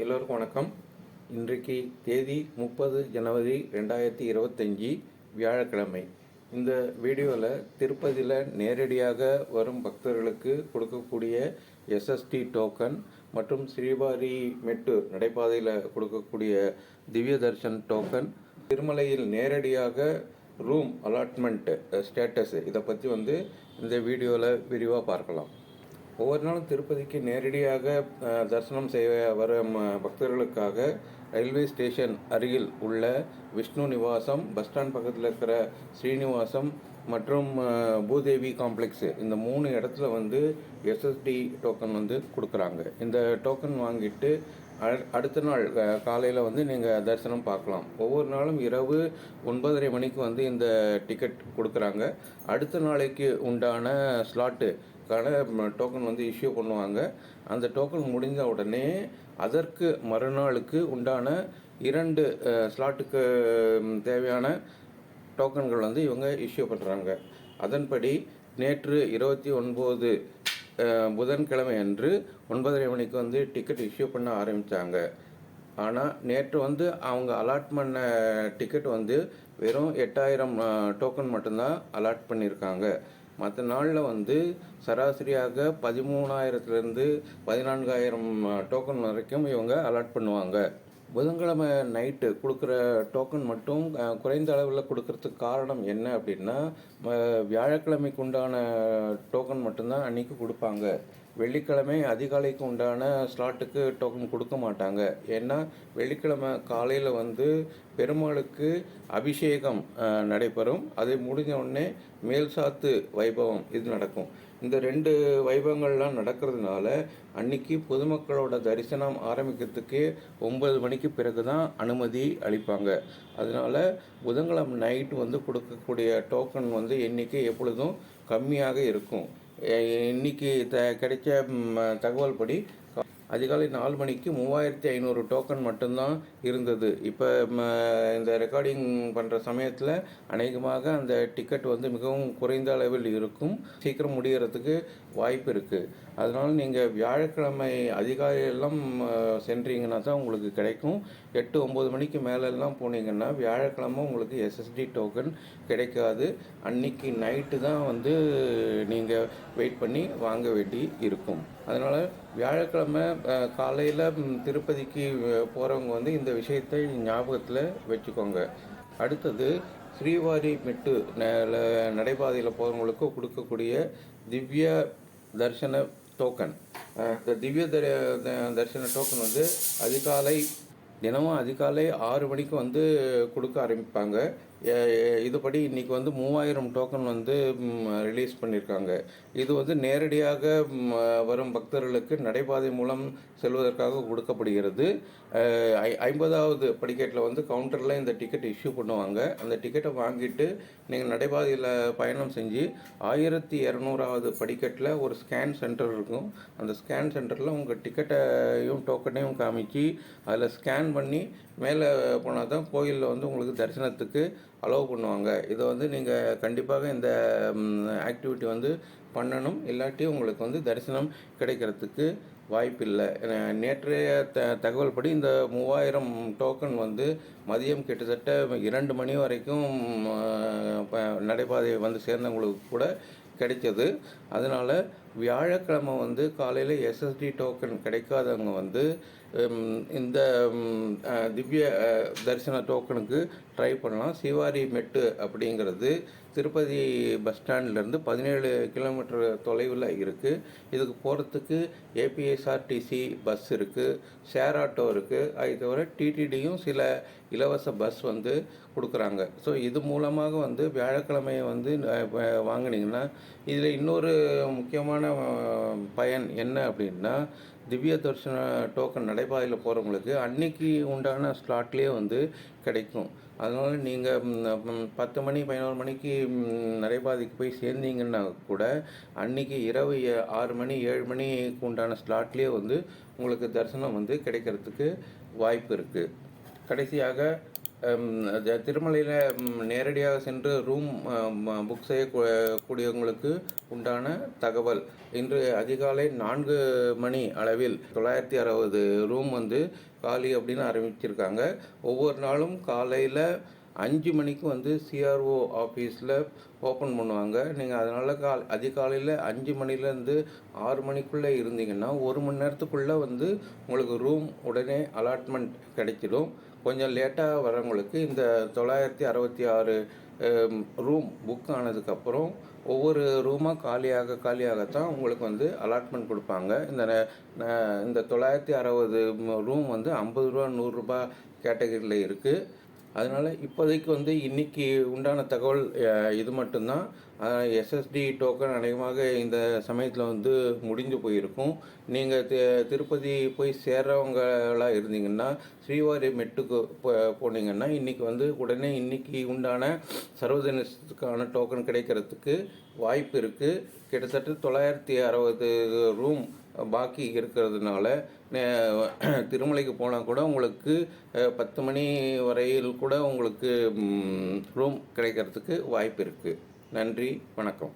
எல்லோருக்கும் வணக்கம். இன்றைக்கு தேதி 30 ஜனவரி 2025 வியாழக்கிழமை. இந்த வீடியோவில் திருப்பதியில் நேரடியாக வரும் பக்தர்களுக்கு கொடுக்கக்கூடிய எஸ்எஸ்டி டோக்கன் மற்றும் ஸ்ரீவாரி மெட்டு நடைபாதையில் கொடுக்கக்கூடிய திவ்ய தர்ஷன் டோக்கன், திருமலையில் நேரடியாக ரூம் அலாட்மெண்ட் ஸ்டேட்டஸ், இதை பற்றி இந்த வீடியோவில் விரிவாக பார்க்கலாம். ஒவ்வொரு நாளும் திருப்பதிக்கு நேரடியாக தரிசனம் செய்ய வர பக்தர்களுக்காக ரயில்வே ஸ்டேஷன் அருகில் உள்ள விஷ்ணு நிவாசம், பஸ் ஸ்டாண்ட் பக்கத்தில் இருக்கிற ஸ்ரீனிவாசம் மற்றும் பூதேவி காம்ப்ளெக்ஸ், இந்த 3 இடத்துல எஸ்எஸ்டி டோக்கன் கொடுக்குறாங்க. இந்த டோக்கன் வாங்கிட்டு அடுத்த நாள் காலையில் நீங்கள் தரிசனம் பார்க்கலாம். ஒவ்வொரு நாளும் இரவு 9:30 மணிக்கு இந்த டிக்கெட் கொடுக்குறாங்க. அடுத்த நாளைக்கு உண்டான ஸ்லாட்டு டோக்கன் இஷ்யூ பண்ணுவாங்க. அந்த டோக்கன் முடிஞ்ச உடனே அதற்கு மறுநாளுக்கு உண்டான 2 ஸ்லாட்டுக்கு தேவையான டோக்கன்கள் இவங்க இஷ்யூ பண்ணுறாங்க. அதன்படி நேற்று 29 புதன்கிழமை அன்று 9:30 மணிக்கு டிக்கெட் இஷ்யூ பண்ண ஆரம்பித்தாங்க. ஆனால் நேற்று அவங்க அலாட் பண்ண டிக்கெட் வெறும் 8000 டோக்கன் மட்டும்தான் அலாட் பண்ணியிருக்காங்க. மற்ற நாளில் சராசரியாக 13,000லேருந்து 14,000 டோக்கன் வரைக்கும் இவங்க அலாட் பண்ணுவாங்க. புதன்கிழமை நைட்டு கொடுக்குற டோக்கன் மட்டும் குறைந்த அளவில் கொடுக்கறதுக்கு காரணம் என்ன அப்படின்னா, வியாழக்கிழமைக்கு உண்டான டோக்கன் மட்டும்தான் அன்றைக்கி கொடுப்பாங்க. வெள்ளிக்கிழமை அதிகாலைக்கு உண்டான ஸ்லாட்டுக்கு டோக்கன் கொடுக்க மாட்டாங்க. ஏன்னா வெள்ளிக்கிழமை காலையில் பெருமாளுக்கு அபிஷேகம் நடைபெறும். அதை முடிஞ்ச உடனே மேல் சாத்து வைபவம் இது நடக்கும். இந்த 2 வைபவங்கள்லாம் நடக்கிறதுனால அன்னைக்கு பொதுமக்களோட தரிசனம் ஆரம்பிக்கிறதுக்கே 9 மணிக்கு பிறகு தான் அனுமதி அளிப்பாங்க. அதனால் புதன்கிழமை நைட்டு கொடுக்கக்கூடிய டோக்கன் எண்ணிக்கை எப்பொழுதும் கம்மியாக இருக்கும். இன்னைக்கு கிடைச்ச தகவல் படி அதிகாலை 4 மணிக்கு 3500 டோக்கன் மட்டும்தான் இருந்தது. இப்போ இந்த ரெக்கார்டிங் பண்ணுற சமயத்தில் அநேகமாக அந்த டிக்கெட் மிகவும் குறைந்த அளவில் இருக்கும். சீக்கிரம் முடிகிறதுக்கு வாய்ப்பு இருக்குது. அதனால் நீங்கள் வியாழக்கிழமை அதிகாலையெல்லாம் சென்றீங்கன்னா தான் உங்களுக்கு கிடைக்கும். 8-9 மணிக்கு மேலெல்லாம் போனீங்கன்னா வியாழக்கிழமை உங்களுக்கு எஸ்எஸ்டி டோக்கன் கிடைக்காது. அன்னைக்கு நைட்டு தான் நீங்கள் வெயிட் பண்ணி வாங்க வேண்டி இருக்கும். அதனால் வியாழக்கிழமை காலையில் திருப்பதிக்கு போகிறவங்க இந்த விஷயத்தை ஞாபகத்தில் வச்சுக்கோங்க. அடுத்தது ஸ்ரீவாரி மெட்டு நடைபாதையில் போகிறவங்களுக்கு கொடுக்கக்கூடிய திவ்ய தர்ஷன டோக்கன். இந்த திவ்ய தர்ஷன டோக்கன் தினமும் அதிகாலை 6 மணிக்கு கொடுக்க ஆரம்பிப்பாங்க. இதுபடி இன்றைக்கி 3000 டோக்கன் ரிலீஸ் பண்ணியிருக்காங்க. இது நேரடியாக வரும் பக்தர்களுக்கு நடைபாதை மூலம் செல்வதற்காக கொடுக்கப்படுகிறது. 50வது படிக்கட்டில் கவுண்டரில் இந்த டிக்கெட் இஷ்யூ பண்ணுவாங்க. அந்த டிக்கெட்டை வாங்கிட்டு நீங்கள் நடைபாதையில் பயணம் செஞ்சு 1200வது படிக்கட்டில் ஒரு ஸ்கேன் சென்டர் இருக்கும். அந்த ஸ்கேன் சென்டரில் உங்கள் டிக்கெட்டையும் டோக்கனையும் காமிச்சு அதில் ஸ்கேன் பண்ணி மேலே போனால் தான் கோயிலில் உங்களுக்கு தரிசனத்துக்கு அலோவ் பண்ணுவாங்க. இதை நீங்கள் கண்டிப்பாக இந்த ஆக்டிவிட்டி பண்ணணும். இல்லாட்டி உங்களுக்கு தரிசனம் கிடைக்கிறதுக்கு வாய்ப்பில்லை. நேற்றைய தகவல் படி இந்த 3000 டோக்கன் மதியம் கிட்டத்தட்ட 2 மணி வரைக்கும் நடைபாதை சேர்ந்தவங்களுக்கு கூட கிடைச்சது. அதனால் வியாழக்கிழமை காலையில் எஸ்எஸ்டி டோக்கன் கிடைக்காதவங்க இந்த திவ்ய தரிசன டோக்கனுக்கு ட்ரை பண்ணலாம். சிவாரி மெட்டு அப்படிங்கிறது திருப்பதி பஸ் ஸ்டாண்ட்லேருந்து 17 கிலோமீட்டர் தொலைவில் இருக்குது. இதுக்கு போகிறதுக்கு ஏபிஎஸ்ஆர்டிசி பஸ் இருக்குது, ஷேர் ஆட்டோ இருக்குது. அது தவிர டிடிடியும் சில இலவச பஸ் கொடுக்குறாங்க. ஸோ இது மூலமாக வியாழக்கிழமையை வாங்கினீங்கன்னா இதில் இன்னொரு முக்கியமான பயன் என்ன அப்படின்னா, திவ்ய தர்ஷன டோக்கன் நடைபாதையில் போகிறவங்களுக்கு அன்னைக்கு உண்டான ஸ்லாட்லேயே கிடைக்கும். அதனால் நீங்கள் 10 மணி 11 மணிக்கு நடைபாதைக்கு போய் சேர்ந்தீங்கன்னா கூட அன்றைக்கி இரவு 6 மணி 7 மணிக்கு உண்டான ஸ்லாட்லேயே உங்களுக்கு தரிசனம் கிடைக்கிறதுக்கு வாய்ப்பு இருக்குது. கடைசியாக திருமலையில் நேரடியாக சென்று ரூம் புக் செய்யக்கூடியவங்களுக்கு உண்டான தகவல். இன்று அதிகாலை 4 மணி அளவில் 960 ரூம் வந்து காலி அப்படின்னு அறிவிச்சிருக்காங்க. ஒவ்வொரு நாளும் காலையில் 5 மணிக்கு வந்து சிஆர்ஓ ஆஃபீஸில் ஓப்பன் பண்ணுவாங்க. நீங்கள் அதனால் அதிகாலையில் 5 மணிலேருந்து 6 மணிக்குள்ளே இருந்தீங்கன்னா 1 மணி நேரத்துக்குள்ளே வந்து உங்களுக்கு ரூம் உடனே அலாட்மெண்ட் கிடைச்சிடும். கொஞ்சம் லேட்டாக வரவங்களுக்கு இந்த 966 ரூம் புக் ஆனதுக்கப்புறம் ஒவ்வொரு ரூமாக காலியாகத்தான் உங்களுக்கு வந்து அலாட்மெண்ட் கொடுப்பாங்க. இந்த 960 ரூம் வந்து 50 ரூபா 100 ரூபா கேட்டகரியில் இருக்குது. அதனால் இப்போதைக்கு வந்து இன்றைக்கி உண்டான தகவல் இது மட்டும்தான். எஸ்எஸ்டி டோக்கன் அநேகமாக இந்த சமயத்தில் வந்து முடிஞ்சு போயிருக்கும். நீங்கள் திருப்பதி போய் சேர்றவங்களாக இருந்தீங்கன்னா ஸ்ரீவாரி மெட்டுக்கு போனீங்கன்னா இன்றைக்கி வந்து உடனே இன்றைக்கி உண்டான சர்வதேசத்துக்கான டோக்கன் கிடைக்கிறதுக்கு வாய்ப்பு இருக்குது. கிட்டத்தட்ட 960 ரூம் பாக்கி இருக்கிறதுனால திருமலைக்கு போனால் கூட உங்களுக்கு 10 மணி வரையில் கூட உங்களுக்கு ரூம் கிடைக்கிறதுக்கு வாய்ப்பு இருக்குது. நன்றி, வணக்கம்.